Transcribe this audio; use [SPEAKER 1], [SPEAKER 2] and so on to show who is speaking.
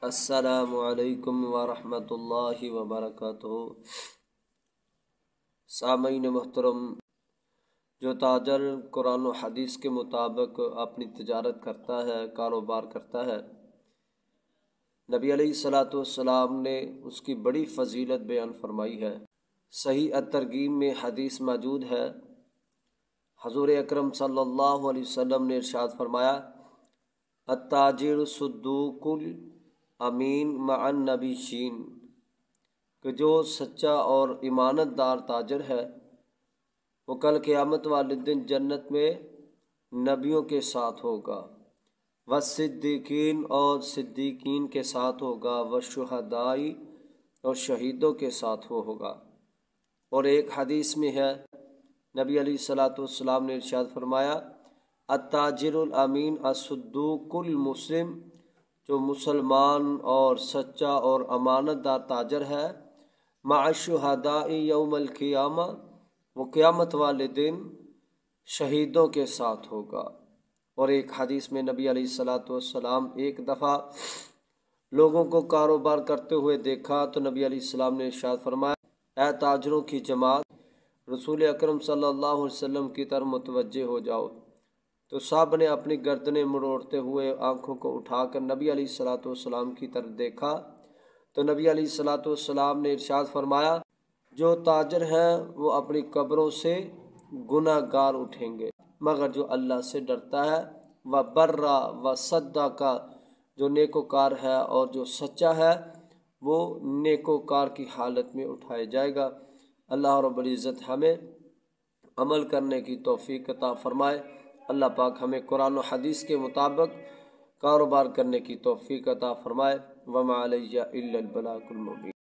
[SPEAKER 1] السلام علیکم ورحمۃ اللہ وبرکاتہ۔ سامعین محترم، جو تاجر قرآن و حدیث کے مطابق اپنی تجارت کرتا ہے، کاروبار کرتا ہے، نبی علیہ الصلاۃ والسلام نے اس کی بڑی فضیلت بیان فرمائی ہے۔ صحیح الترغیب میں حدیث موجود ہے، حضور اکرم صلی اللہ علیہ وسلم نے ارشاد فرمایا، التاجر صدوق الامین مع النبیین، کہ جو سچا اور امانت دار تاجر ہے وہ کل قیامت والے دن جنت میں نبیوں کے ساتھ ہوگا، والصدیقین اور صدیقین کے ساتھ ہوگا، والشہداء اور شہیدوں کے ساتھ وہ ہوگا۔ اور ایک حدیث میں ہے، نبی علیہ الصلاۃ والسلام نے ارشاد فرمایا، التاجر الامین الصدوق المسلم، جو مسلمان اور سچا اور امانت دار تاجر ہے، مع الشہداء یوم القیامہ، وہ قیامت والے دن شہیدوں کے ساتھ ہوگا۔ اور ایک حدیث میں نبی علیہ الصلاۃ والسلام ایک دفعہ لوگوں کو کاروبار کرتے ہوئے دیکھا تو نبی علیہ السلام نے ارشاد فرمایا، اے تاجروں کی جماعت، رسول اکرم صلی اللہ علیہ وسلم کی طرف متوجہ ہو جاؤ۔ تو سب نے اپنی گردنیں مروڑتے ہوئے آنکھوں کو اٹھا کر نبی علیہ الصلاۃ والسلام کی طرف دیکھا تو نبی علیہ الصلاۃ والسلام نے ارشاد فرمایا، جو تاجر ہیں وہ اپنی قبروں سے گناہ گار اٹھیں گے، مگر جو اللہ سے ڈرتا ہے، وبرّ وصدق، جو نیکوکار ہے اور جو سچا ہے وہ نیکوکار کی حالت میں اٹھایا جائے گا۔ اللہ رب العزت ہمیں عمل کرنے کی توفیق عطا فرمائے۔ اللہ پاک ہمیں قرآن و حدیث کے مطابق کاروبار کرنے کی توفیق عطا فرمائے۔ وما علیہ الا البلاغ المبین۔